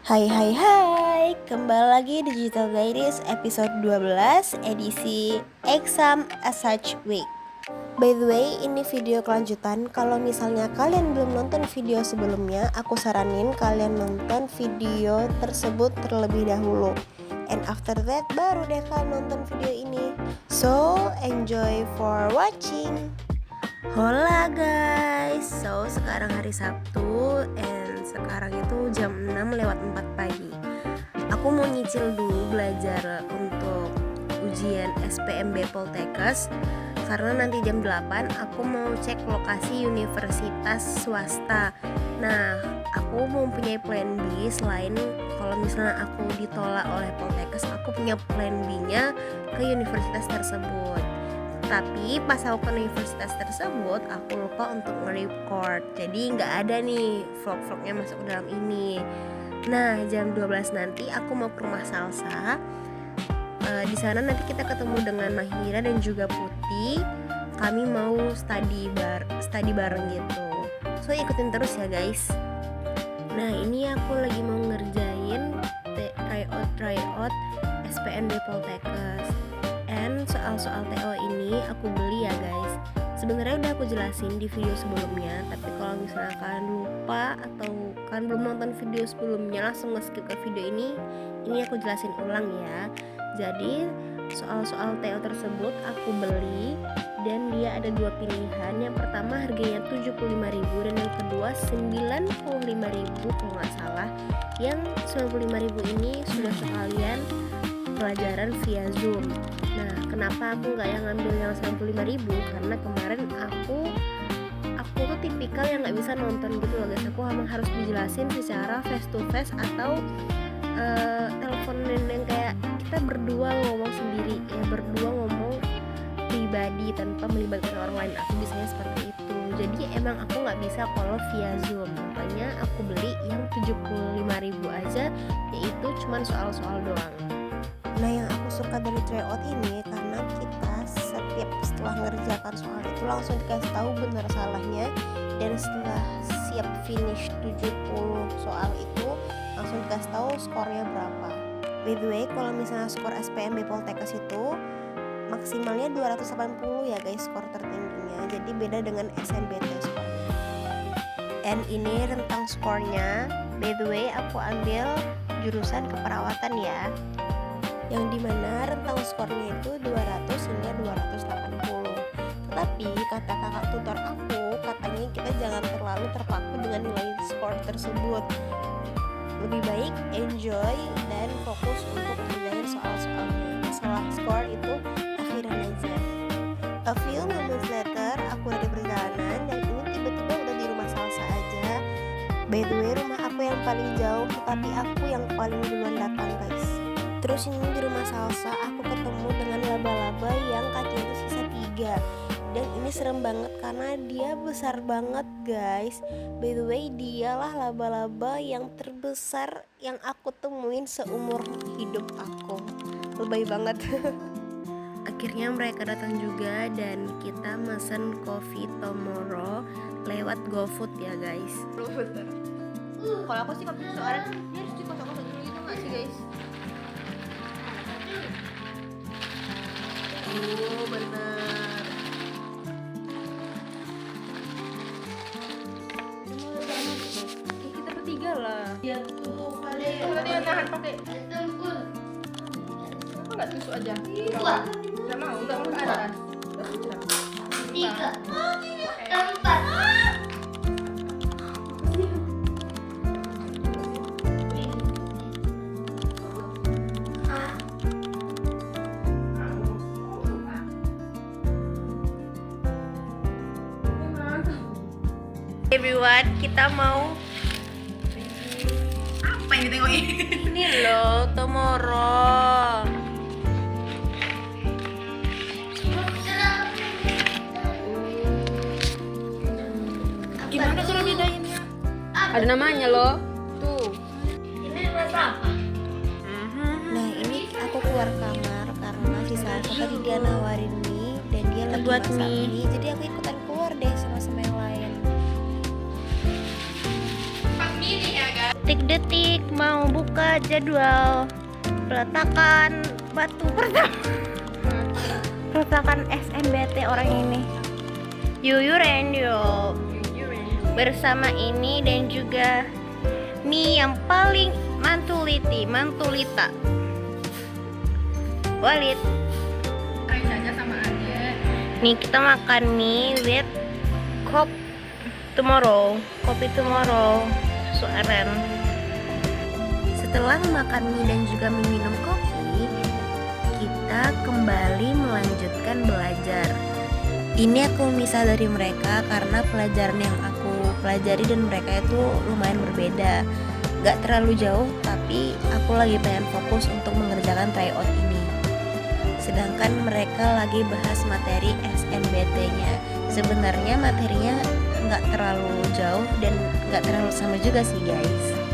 Hai hai hai, kembali lagi di Digital Diaries episode 12 edisi Exam Such Week. By the way, ini video kelanjutan. Kalau misalnya kalian belum nonton video sebelumnya, aku saranin kalian nonton video tersebut terlebih dahulu. And after that, baru deh kalian nonton video ini. So, enjoy for watching. Hola guys, so sekarang hari Sabtu and sekarang itu jam 6 lewat 4 pagi. Aku mau nyicil dulu belajar untuk ujian SPMB Poltekkes karena nanti jam 8 aku mau cek lokasi universitas swasta. Nah, aku mau punya plan B selain kalau misalnya aku ditolak oleh Poltekkes, aku punya plan B-nya ke universitas tersebut. Tapi pas aku ke universitas tersebut aku lupa untuk nge-record, jadi nggak ada nih vlog-vlognya masuk ke dalam ini. Nah jam 12 nanti aku mau ke rumah Salsa. Di sana nanti kita ketemu dengan Mahira dan juga Putih. Kami mau study bareng gitu. So ikutin terus ya guys. Nah ini aku lagi mau ngerjain tryout SPMB Poltekkes. And soal-soal TO ini aku beli ya guys. Sebenarnya udah aku jelasin di video sebelumnya, tapi kalau misalnya kalian lupa atau kalian belum nonton video sebelumnya, langsung nge-skip ke video ini aku jelasin ulang ya. Jadi soal-soal TO tersebut aku beli dan dia ada dua pilihan. Yang pertama harganya 75.000 dan yang kedua 95.000 kalau nggak salah. Yang 95.000 ini sudah sekalian pelajaran via Zoom. Nah, kenapa aku nggak yang ngambil yang 95.000? Karena kemarin aku tuh tipikal yang nggak bisa nonton gitu loh guys. Aku emang harus dijelasin secara face to face atau telepon yang kayak kita berdua ngomong sendiri ya, berdua ngomong pribadi tanpa melibatkan orang lain. Aku bisanya seperti itu. Jadi emang aku nggak bisa kalau via Zoom. Makanya aku beli yang 75.000 aja, yaitu cuman soal-soal doang. Nah yang aku suka dari tryout ini karena kita setelah ngerjakan soal itu langsung dikasih tahu benar salahnya, dan setelah siap finish 70 soal itu langsung dikasih tahu skornya berapa. By the way, kalau misalnya skor SPMB Poltekkes itu maksimalnya 280 ya guys, skor tertingginya. Jadi beda dengan SNBT skornya. And ini rentang skornya. By the way, aku ambil jurusan keperawatan ya, yang dimana rentang skornya itu 200 hingga 280. Tetapi kata kakak tutor aku, katanya kita jangan terlalu terpaku dengan nilai skor tersebut. Lebih baik enjoy dan fokus untuk mengerjakan soal-soalnya. Masalah skor itu akhiran aja. A few moments later, aku udah di perjalanan dan ini tiba-tiba udah di rumah Salsa aja. By the way, rumah aku yang paling jauh, tetapi aku yang paling duluan datang guys. Terus ini di rumah Salsa aku ketemu dengan laba-laba yang kakinya itu sisa 3. Dan ini serem banget karena dia besar banget guys. By the way, dialah laba-laba yang terbesar yang aku temuin seumur hidup aku. Lebay banget. Akhirnya mereka datang juga dan kita mesen coffee tomorrow lewat GoFood ya guys. Kalau aku sih kopi soalnya dia harus dikosong-kosong dulu gitu nggak sih guys? Oh benar. Kita bertiga lah. Ya tuh kali. Dia nahan pakai. Kenapa nggak tusuk aja? Nggak mau ke atas. 3, 4. Everyone, kita mau apa yang ditengokin? ini loh, tomorrow. Gimana cara bedainnya? Ada namanya loh. Tuh. Ini berapa? Nah ini aku keluar kamar karena si Salsa tadi dia nawarin mie dan dia lagi Buat masak mie. mie. Jadi aku ikutan keluar deh sama-sama yang lain. Pas mini ya guys. detik-detik mau buka jadwal peletakan batu pertama. Peletakan SNBT orang ini. Yuyu Rendio bersama ini dan juga mie yang paling mantulita Walid. Aisyahnya sama aja. Nih kita makan mie with kopi tomorrow susu aren. Setelah makan mie dan juga minum kopi, kita kembali melanjutkan belajar. Ini aku misah dari mereka karena pelajaran yang aku pelajari dan mereka itu lumayan berbeda. Gak terlalu jauh, tapi aku lagi pengen fokus untuk mengerjakan tryout ini. Sedangkan mereka lagi bahas materi SNBT-nya. Sebenarnya materinya gak terlalu jauh dan gak terlalu sama juga sih guys.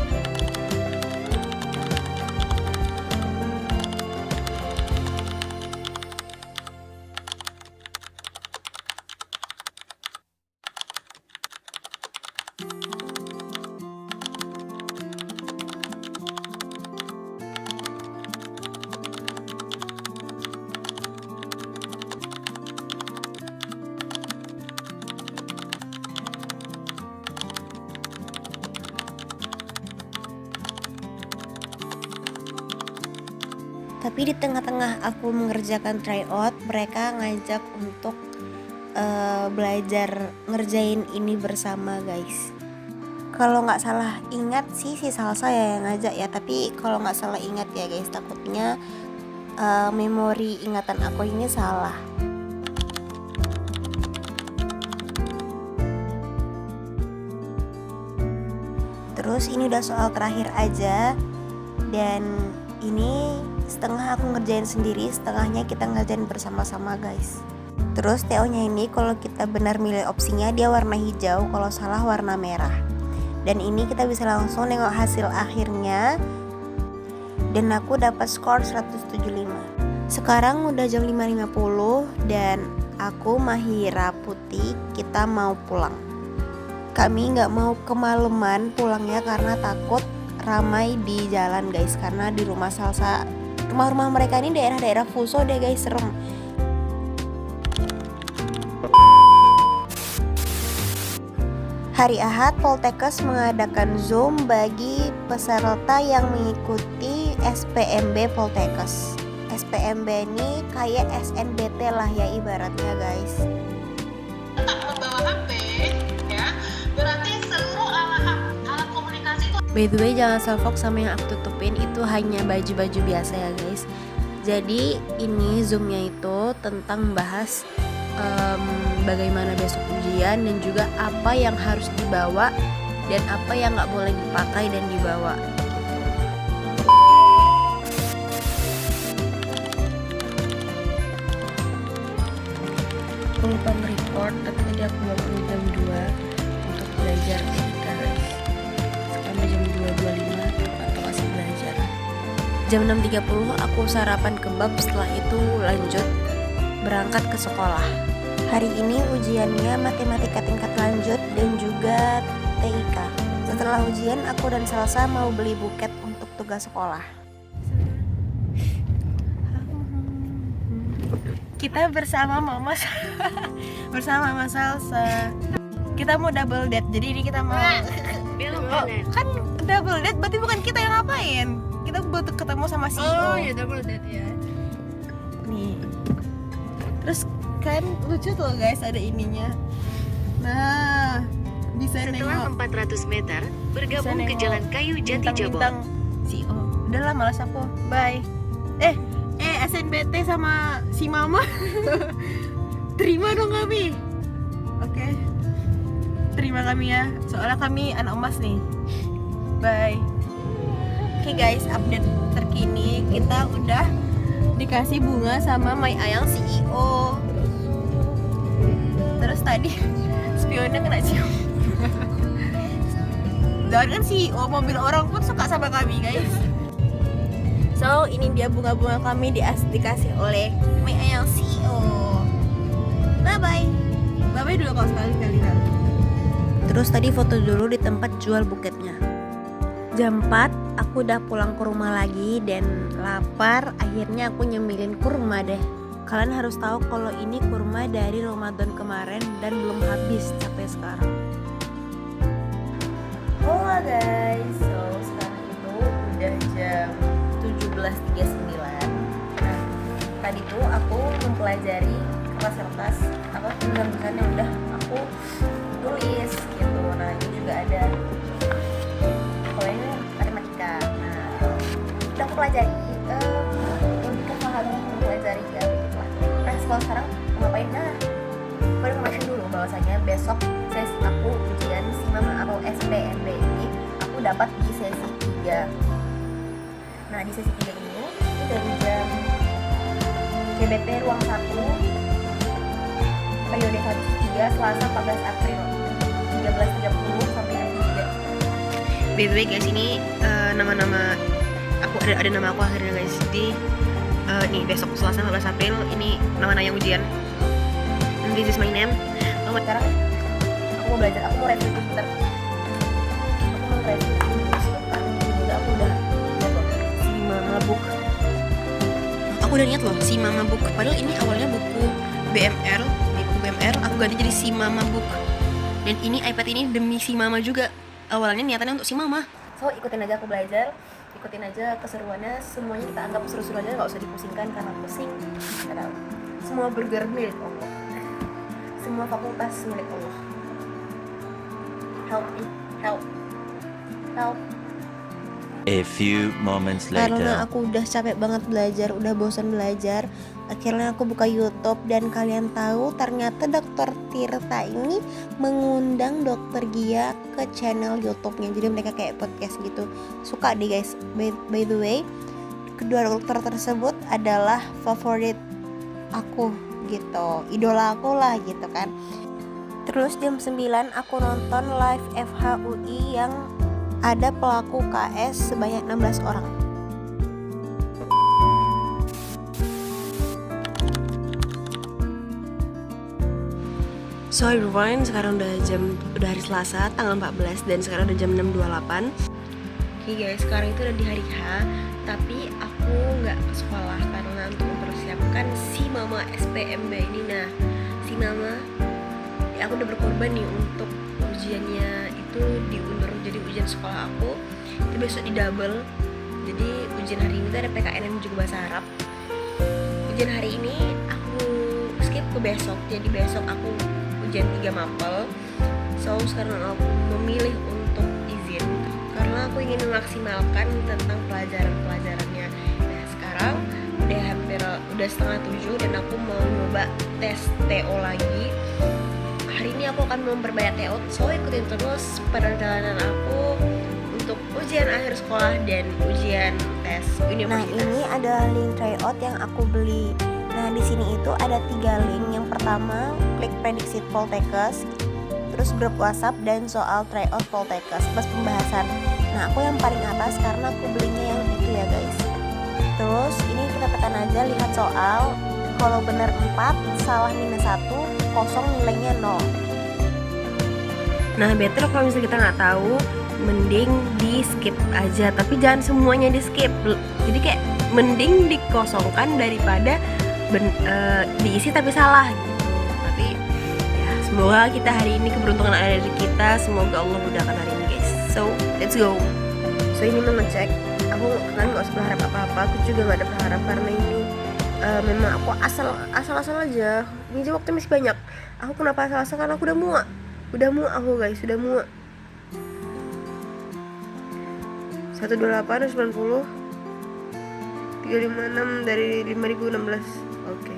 Tapi di tengah-tengah aku mengerjakan tryout, mereka ngajak untuk belajar ngerjain ini bersama guys. Kalau nggak salah ingat sih si Salsa ya yang ngajak ya, tapi kalau nggak salah ingat ya guys, takutnya memori ingatan aku ini salah. Terus ini udah soal terakhir aja, dan ini setengah aku ngerjain sendiri, setengahnya kita ngerjain bersama-sama guys. Terus TO-nya ini kalau kita benar milih opsinya dia warna hijau, kalau salah warna merah. Dan ini kita bisa langsung nengok hasil akhirnya. Dan aku dapat skor 175. Sekarang udah jam 5.50 dan aku Mahira Putih kita mau pulang. Kami nggak mau kemalaman pulangnya karena takut ramai di jalan guys, karena di rumah Salsa, rumah-rumah mereka ini daerah-daerah Fuso deh guys, serem. Hari Ahad Poltekkes mengadakan Zoom bagi peserta yang mengikuti SPMB Poltekkes. SPMB ini kayak SNBT lah ya ibaratnya guys. Tetap membawa HP ya, berarti seluruh alat komunikasi itu. By the way, jangan salfok sama yang aku tutupin, itu hanya baju-baju biasa ya guys. Jadi ini zoomnya itu tentang membahas bagaimana besok ujian dan juga apa yang harus dibawa dan apa yang nggak boleh dipakai dan dibawa. Aku lupa merecord, tapi tadi aku bangun jam 2 untuk belajar fisika guys. Sampai jam 2.25 atau masih belajar. Jam 6.30 aku sarapan kebab, setelah itu lanjut berangkat ke sekolah. Hari ini ujiannya matematika tingkat lanjut dan juga TIK. Setelah ujian aku dan Salsa mau beli buket untuk tugas sekolah. Kita bersama Mama Salsa. Kita mau double date. Jadi ini kita mau kan double date berarti bukan kita yang ngapain. Kita butuh ketemu sama CEO. Oh ya, double date ya. Nih. Terus kan lucu tuh guys, ada ininya. Nah, bisa Setelah nengok 400 meter, bergabung ke Jalan Kayu Jati Jabon. bintang-bintang CEO. Udahlah malas aku. Bye. SNBT sama si Mama. Terima dong kami. Oke. Terima kami ya. Soalnya kami anak emas nih. Bye. Oke guys, update terkini kita udah dikasih bunga sama My Ayang CEO. Terus tadi spionnya kena cium. Dan kan CEO mobil orang pun suka sama kami guys. So ini dia bunga-bunga kami dikasih oleh My Ayang CEO. Bye bye. Bye bye dulu kalau sekali-kali. Terus tadi foto dulu di tempat jual buketnya. Jam 4 aku udah pulang ke rumah lagi dan lapar, akhirnya aku nyemilin kurma deh. Kalian harus tahu kalau ini kurma dari Ramadan kemarin dan belum habis sampai sekarang. Halo guys, so sekarang itu udah jam 17.39. Nah, tadi tuh aku mempelajari kertas-kertas tulisan-tulisan yang udah aku tulis gitu. Nah, ini juga ada, kalau ini matematika. Nah, udah aku pelajari lebih ke pahami mempelajari ya gitu lah. Nah, sekarang ngapain? Nah, aku information dulu bahwasanya besok sesi aku ujian SIMAMA atau SPMB ini aku dapat di sesi 3. Nah, di sesi 3 ini itu dari jam CBT ruang 1 periode 1-3 Selasa 14 April 13.30 sampai jam 3. By the way guys, ini nama-nama aku ada nama aku akhirnya guys. Jadi nih besok Selasa 14 April ini nama-nama yang ujian. This is my name. Sekarang aku mau belajar, aku mau review sebentar. Aku mau review sebentar. Juga aku udah SIMAMA book. Aku udah niat loh SIMAMA book. Padahal ini awalnya buku BMR, aku ganti jadi SIMAMA book. Dan ini iPad ini demi SIMAMA juga. Awalnya niatannya untuk SIMAMA. So ikutin aja aku belajar, ikutin aja keseruannya. Semuanya kita anggap seru-seru aja, nggak usah dipusingkan karena pusing. Karena semua burger milik Allah. Semua fakultas milik Allah. Help me, help. A few moments Karena later. aku udah capek banget belajar, udah bosan belajar, akhirnya aku buka YouTube dan kalian tahu ternyata Dr. Tirta ini mengundang Dr. Gia ke channel YouTube-nya. Jadi mereka kayak podcast gitu. Suka deh guys. By the way, kedua dokter tersebut adalah favorit aku gitu, idola aku lah gitu kan. Terus jam 9 aku nonton live FHUI yang ada pelaku KS sebanyak 16 orang. So everyone, sekarang udah hari Selasa tanggal 14 dan sekarang udah jam 6.28. Oke guys, sekarang itu udah di hari H, tapi aku nggak ke sekolah karena untuk mempersiapkan SIMAMA SPMB ini. Nah, SIMAMA ya aku udah berkorban nih untuk ujiannya itu diundur, jadi ujian sekolah aku itu besok di double. Jadi ujian hari ini tuh ada PKN dan juga bahasa Arab. Ujian hari ini aku skip ke besok, jadi besok aku ujian 3 mapel. So sekarang aku memilih untuk izin karena aku ingin memaksimalkan tentang pelajarannya. Nah sekarang udah setengah 7 dan aku mau nyoba tes TO lagi. Hari ini aku akan memperbanyak TO, so ikutin terus perjalanan aku untuk ujian akhir sekolah dan ujian tes universitas. Nah ini ada link tryout yang aku beli. Nah di sini itu ada 3 link. Yang pertama klik prediksi Poltekkes, terus grup WhatsApp dan soal tryout Poltekkes plus pembahasan. Nah aku yang paling atas karena aku belinya yang itu ya guys. Terus ini kita tekan aja lihat soal. Kalau benar 4, salah minus 1, kosong nilainya 0. Nah better kalau misalnya kita nggak tahu, mending di skip aja. Tapi jangan semuanya di skip. Jadi kayak mending dikosongkan daripada diisi tapi salah gitu. Tapi ya semoga kita hari ini keberuntungan ada di kita. Semoga Allah mudahkan hari ini guys. So let's go. So ini mau ngecek. Aku kan nggak usah berharap apa-apa. Aku juga nggak ada berharap karena ini memang aku asal aja. Ini aja waktu masih banyak. Aku kenapa asal karena aku udah muak aku guys, udah muak. 128 90 356 dari 5016. Oke.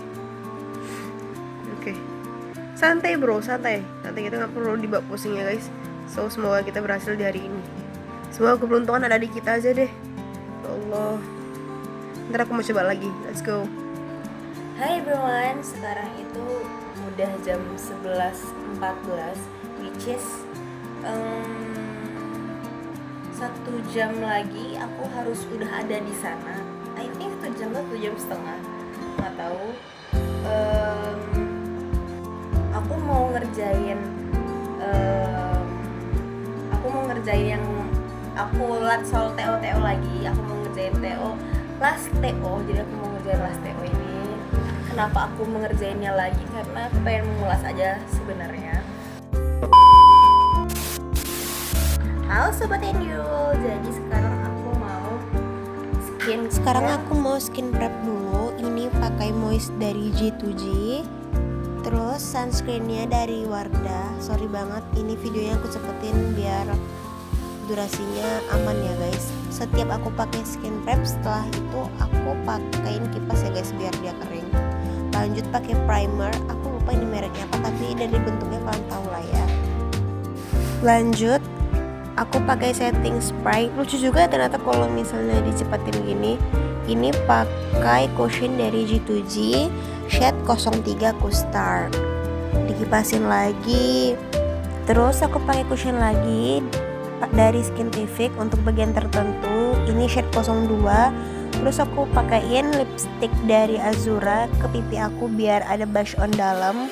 Santai bro, santai. Kita nggak perlu dibawa pusing ya guys. So semoga kita berhasil di hari ini. Semoga keberuntungan ada di kita aja deh. Ya Allah. Ntar aku mau coba lagi. Let's go. Hai everyone, sekarang itu udah jam 11.14, which is 1 jam lagi aku harus udah ada di sana. I think 1 jam atau 1 jam setengah, nggak tahu. Aku mau ngerjain yang aku lat soal TO lagi, aku mau ngerjain TO last TO, jadi aku mau ngerjain last TO ini. Kenapa aku mengerjainnya lagi? Karena aku pengen mengulas aja sebenarnya. Halo Sobat Endul, jadi sekarang aku mau skin prep dulu. Ini pakai moist dari G2G. Terus sunscreennya dari Wardah. Sorry banget, ini videonya aku cepetin biar durasinya aman ya guys. Setiap aku pakai skin prep, setelah itu aku pakaiin kipas ya guys biar dia kering. Lanjut pakai primer, aku lupa ini mereknya apa, tapi dari bentuknya kalian tahu lah ya. Lanjut aku pakai setting spray. Lucu juga ternyata kalau misalnya dicepetin gini. Ini pakai cushion dari G2G shade 03 Kustar. Dikipasin lagi. Terus aku pakai cushion lagi dari Skintific untuk bagian tertentu. Ini shade 02. Terus aku pakaiin lipstick dari Azura ke pipi aku biar ada blush on dalam.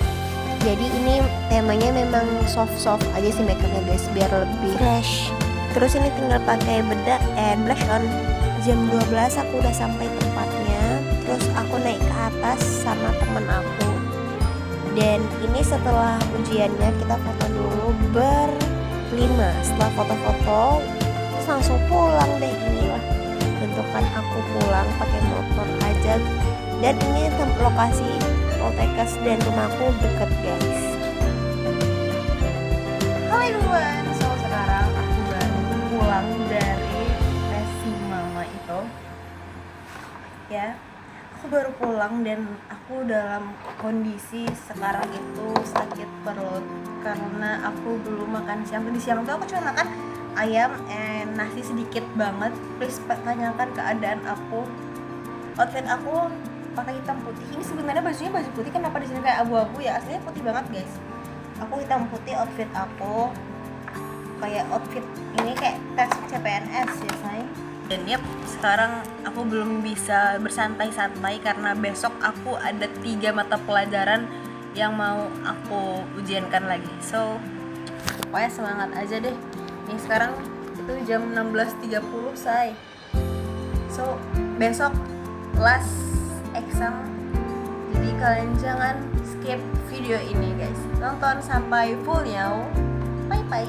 Jadi ini temanya memang soft aja sih makeupnya guys, biar lebih fresh. Terus ini tinggal pakai bedak and blush on. Jam 12 aku udah sampai tempatnya. Terus aku naik ke atas sama temen aku. Dan ini setelah ujiannya kita foto dulu berlima. Setelah foto-foto terus langsung pulang deh. Inilah bentukan aku pulang pakai motor aja. Dan ini lokasi Poltekkes dan rumahku deket guys. Halo everyone, so sekarang aku baru pulang dari resi mama itu. Ya, aku baru pulang dan aku dalam kondisi sekarang itu sakit perut karena aku belum makan siang. Di siang tuh aku cuma makan ayam and nasi sedikit banget. Please tanyakan keadaan aku. Outfit aku pakai hitam putih. Ini sebenarnya bajunya baju putih, kenapa di sini kayak abu-abu ya? Aslinya putih banget guys. Aku hitam putih outfit aku. Kayak outfit ini kayak tes CPNS ya say. Dan yep, sekarang aku belum bisa bersantai-santai karena besok aku ada 3 mata pelajaran yang mau aku ujiankan lagi. So, pokoknya semangat aja deh. Nih sekarang itu jam 16.30 say. So, besok last exam, jadi kalian jangan skip video ini guys, nonton sampai full ya. Bye bye.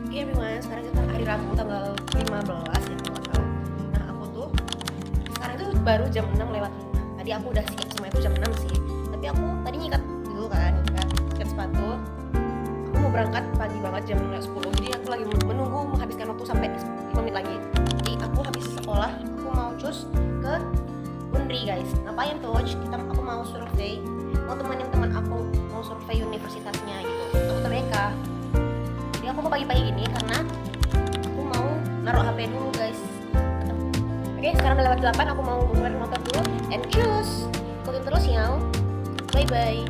Oke everyone, sekarang kita hari Rabu tanggal 15 itu masalah. Nah aku tuh sekarang itu baru jam 6 lewat 5. Tadi aku udah siap semua itu jam 6 sih, tapi aku tadi nyikat dulu kan, nyikat sepatu. Aku mau berangkat pagi banget jam 10, jadi aku lagi menunggu menghabiskan waktu sampai 5 menit lagi. Jadi aku habis sekolah, aku mau cus ke Undri guys. Ngapain tuh? Aku mau survei, mau temenin teman aku mau survei universitasnya gitu, aku mereka. Jadi aku mau pagi-pagi gini karena aku mau naruh HP dulu guys. Oke, sekarang udah lewat 8, aku mau ngeluarin motor dulu and cus. Ikutin terus ya. Bye bye.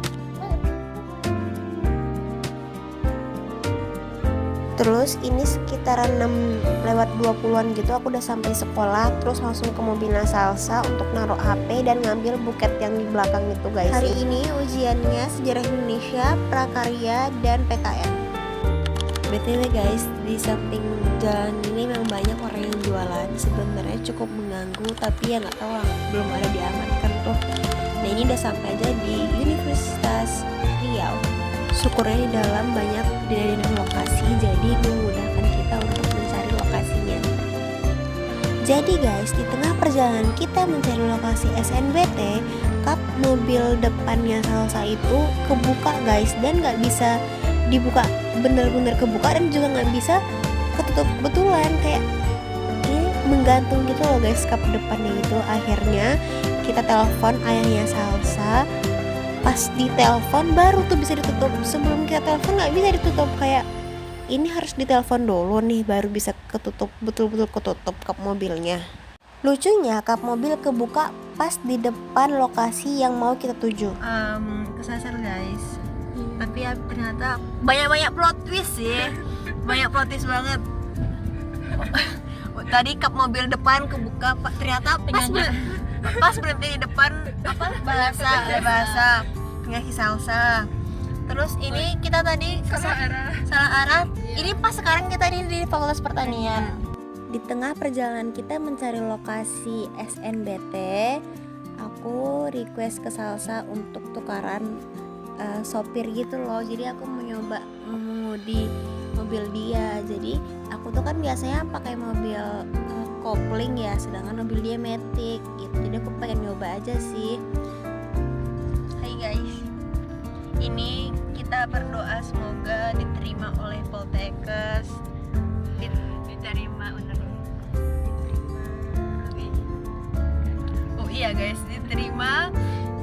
Terus ini sekitaran 6 lewat 20-an gitu aku udah sampai sekolah. Terus langsung ke mobilnya Salsa untuk naruh HP dan ngambil buket yang di belakang itu guys. Hari ini ujiannya sejarah Indonesia, prakarya, dan PKN. BTW guys, di samping jalan ini memang banyak orang yang jualan. Sebenarnya cukup mengganggu, tapi ya nggak tahu lah, belum ada diamankan tuh. Nah ini udah sampai aja di Universitas Riau. Syukurnya di dalam banyak kejadian lokasi, jadi memudahkan kita untuk mencari lokasinya. Jadi guys, di tengah perjalanan kita mencari lokasi SNBT, kap mobil depannya Salsa itu kebuka guys, dan nggak bisa dibuka bener-bener kebuka, dan juga nggak bisa ketutup betulan, kayak ini menggantung gitu loh guys kap depannya itu. Akhirnya kita telepon ayahnya Salsa. Pas ditelepon baru tuh bisa ditutup. Sebelum kita telepon nggak bisa ditutup, kayak ini harus ditelepon dulu nih baru bisa ketutup, betul-betul ketutup kap mobilnya. Lucunya kap mobil kebuka pas di depan lokasi yang mau kita tuju. Kesasar guys. Tapi ya ternyata banyak plot twist sih. Banyak plot twist banget. Tadi kap mobil depan kebuka, ternyata pas berhenti di depan bahasa penyanyi Salsa. Terus ini kita tadi salah arah. Ini pas sekarang kita di Fakultas Pertanian. Di tengah perjalanan kita mencari lokasi SNBT, aku request ke Salsa untuk tukaran sopir gitu loh. Jadi aku mau nyoba mengemudi mobil dia. Jadi aku tuh kan biasanya pakai mobil kopling ya, sedangkan mobil dia matic gitu. Jadi aku pengen nyoba aja sih. Hai guys, ini kita berdoa semoga diterima oleh Poltekkes, diterima bener. Oh iya guys, diterima.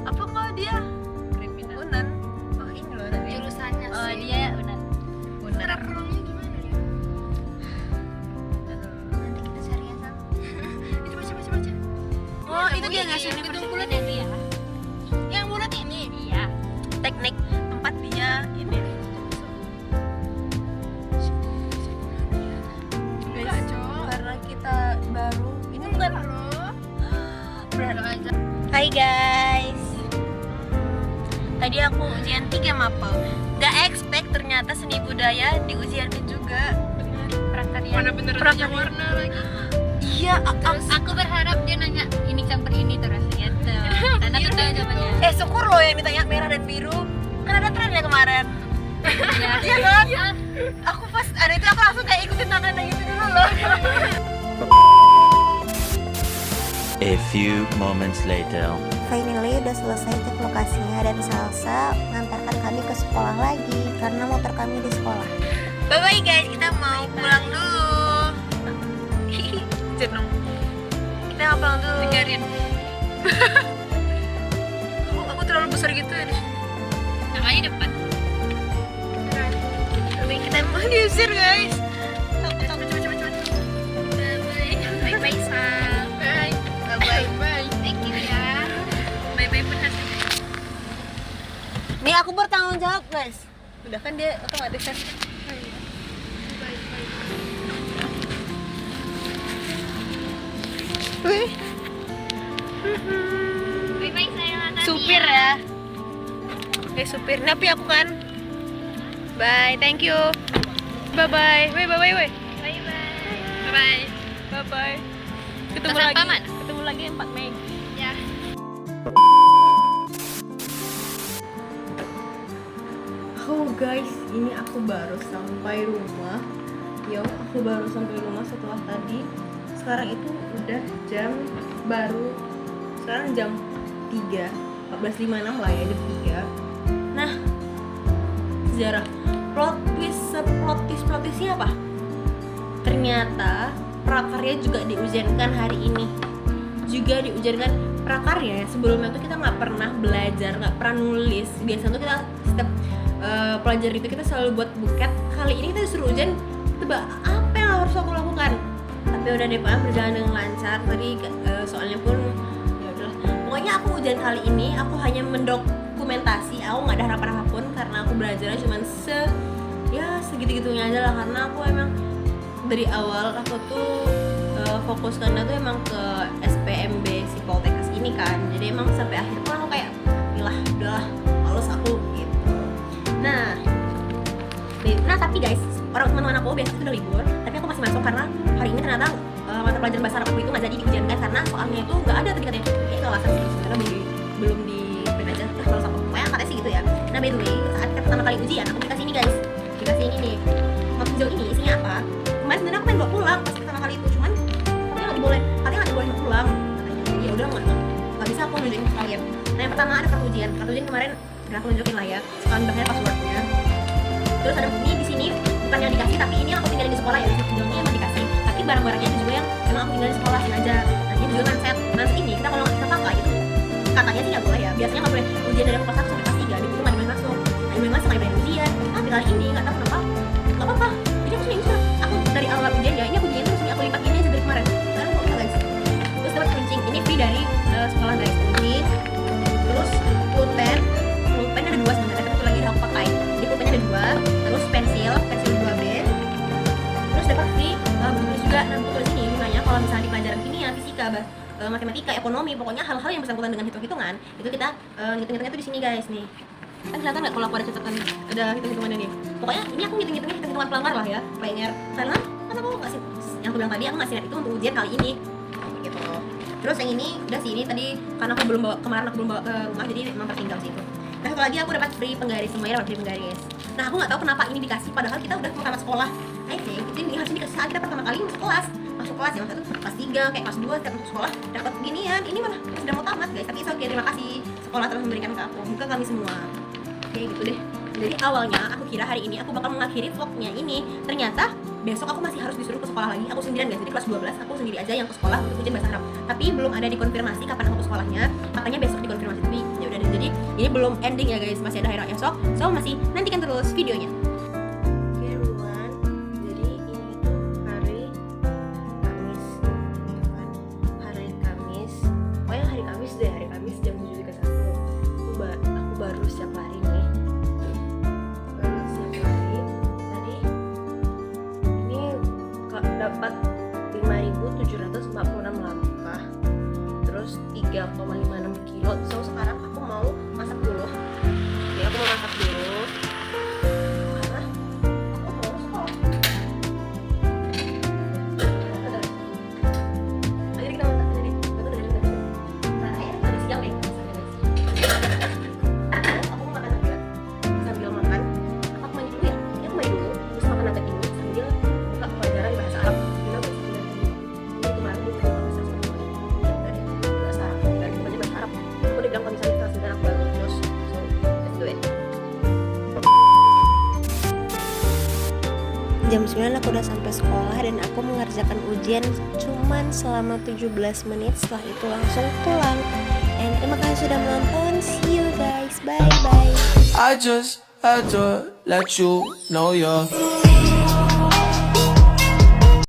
Apa kalau dia kriminal? Unan. Oh ini loh tadi. Jurusannya Oh sih. dia Unan. Unan. Kurangnya gimana dia? Nanti kita cari ya Sam. Itu baca. Oh itu dia nggak sih Gedung bulat ya dia. Yang bulat ini. Iya. teknik tempat dia ini. Enggak, Cok. Karena kita baru ini bukan Berdoa aja. Hai guys, tadi aku ujian 3 mapel. Gak expect ternyata seni budaya diujianin juga. Prakarya. Mana bener Prakarya. aja warna lagi. Iya, Terus aku berharap dia nanya ini campur ini terus gitu. Karena aku tahu jawabannya. syukur loh yang ditanya merah dan biru. Kan ada trennya kemarin. Iya. Iya kan? Aku pas ada itu aku langsung kayak ikutin tangannya gitu dulu loh. A few moments later. Finally udah selesai cek lokasinya dan Salsa mengantarkan kami ke sekolah lagi karena motor kami di sekolah. Bye bye guys, kita mau pulang dulu. Jenong. Kita mau pulang dulu. Dengerin. Aku terlalu besar gitu ya. Namanya depan. Tapi kita mau diusir guys. Cepet. Bye bye Sam. Bye. Bye. Bye. Thank you ya. Bye benar. Nih aku bertanggung jawab guys. Udah kan dia otomatis kan. Wih, Bye bye sayang Natania. supir ya. Supir. Tapi aku kan. Bye, thank you. Bye bye. Bye. Bye bye. Bye. Bye bye. Ketemu Pesan lagi. paman. Ketemu lagi 4 Mei. Ya. Oh guys, ini aku baru sampai rumah. Aku baru sampai rumah setelah tadi. Sekarang itu udah jam baru. Sekarang jam 3, 14.56 lah ya, jam 3. Nah, sejarah plot twistnya apa? Ternyata prakarya juga diujiankan hari ini. Juga diujiankan prakarya. Sebelumnya tuh kita nggak pernah belajar, nggak pernah nulis. Biasanya tuh kita setiap pelajaran itu kita selalu buat buket. Kali ini kita disuruh ujian, tebak apa yang harus aku lakukan. Tapi udah deh Pak, berjalan dengan lancar. Tadi soalnya pun ya udahlah. Pokoknya aku ujian kali ini aku hanya mendokumentasi. Aku nggak ada harapan apapun karena aku belajarnya cuma segitu-gitunya aja lah. Karena aku emang dari awal aku tuh fokuskannya tuh emang ke SPMB si Poltekkes ini kan. Jadi emang sampai akhir pun aku kayak udahlah males aku gitu. Nah tapi guys, teman-teman aku biasanya sudah libur, tapi aku masih masuk karena hari ini ternyata mata pelajaran bahasa Arab aku itu nggak jadi diujiankan karena soalnya itu nggak ada tadi katanya. Kayak alasan sih sebenarnya belum di print aja. Kalau sama pokoknya katanya sih gitu ya. Nah by the way, saat kita pertama kali ujian aku dikasih ini guys, dikasih ini nih. Map hijau ini isinya apa? Kemarin sebenarnya aku pengen bawa pulang pas pertama kali itu, cuman katanya nggak dibolehin pulang. Katanya ya udah nggak bisa aku nunjukin ke kalian. Nah yang pertama ada kartu ujian kemarin udah aku nunjukin lah ya. Sekarang udah passwordnya. Terus ada ini di sini bukan yang dikasih tapi ini yang aku tinggalin di sekolah ya. Hijaunya emang dikasih, tapi barang-barangnya itu juga yang emang aku tinggalin di sekolah sengaja. Nah ini juga set. Nah ini kita kalau kita pakai itu katanya sih nggak boleh ya. Biasanya nggak boleh ujian dari kelas 1 sampai kelas 3 itu nggak boleh masuk. Nah ini memang sengaja ujian. Tapi kali ini nggak tahu kenapa nggak apa-apa. Jadi aku sering aku dari awal ujian ya ini aku ujian terus ini aku lipat ini aja dari kemarin. Sekarang kok guys. Terus dapat kuncing ini free dari sekolah guys, kuncing. Terus pulpen ada 2 sebenarnya, tapi satu lagi udah aku pakai. Jadi pulpennya ada 2, terus pensil 2B. Terus dapat free buku tulis juga. Nah buku tulis ini gunanya kalau misalnya di pelajaran kimia, fisika, matematika, ekonomi, pokoknya hal-hal yang bersangkutan dengan hitung-hitungan itu kita hitung-hitungnya tuh di sini guys nih. Kan kelihatan nggak kalau aku ada catatan, ada hitung-hitungannya nih. Pokoknya ini aku hitung-hitungan pelanggar lah ya, PNR. Karena Masa aku ngasih, yang aku bilang tadi, aku ngasih itu untuk ujian kali ini gitu. Terus yang ini udah sih, ini tadi karena aku belum bawa, kemarin aku belum bawa ke rumah, jadi memang tertinggal sih itu. Nah satu lagi aku dapat free penggaris, semuanya dapat free penggaris. Nah aku nggak tahu kenapa ini dikasih, padahal kita udah mau tamat sekolah. I think itu ini harusnya dikasih saat kita pertama kali masuk kelas ya, maksudnya tuh kelas 3, kayak kelas 2 setiap masuk sekolah dapat ginian. Ini malah sudah mau tamat guys, tapi oke, terima kasih sekolah telah memberikan ke aku, bukan kami semua. Oke gitu deh. Jadi awalnya aku kira hari ini aku bakal mengakhiri vlognya ini, ternyata besok aku masih harus disuruh ke sekolah lagi. Aku sendirian guys, jadi kelas 12 aku sendiri aja yang ke sekolah untuk ujian bahasa Arab. Tapi belum ada dikonfirmasi kapan aku ke sekolahnya, makanya besok dikonfirmasi. Tapi ya udah deh, jadi ini belum ending ya guys, masih ada hari esok. So masih nantikan terus videonya. Oke everyone, jadi ini tuh hari Kamis, kan? Hari Kamis, pokoknya hari Kamis deh, hari Kamis jam 7.31. Aku baru siap lari nih. Dapat 5.746 langkah, terus 3,56 kilo. So sekarang aku mau masak dulu. Oke, aku mau masak dulu karena aku mau sekolah. Jadi kita masak jadi tadi siang deh. Aku mau makan nugget. Sambil makan, aku mandi dulu ya. Aku mandi dulu, terus makan nugget ini sambil buka pelajaran bahasa Arab. Jadi kemarin dia udah bisa semua. Ya udah deh, udah sekarang dari bukannya bahasa Arab. Aku udah bilang kalau misalnya kelas 9 aku baru lulus. So, let's do it. Jam 9 aku udah sampai sekolah dan aku mengerjakan ujian cuman selama 17 menit, setelah itu langsung pulang. And terima kasih sudah menonton. See you guys. Bye bye. I just had to let you know you're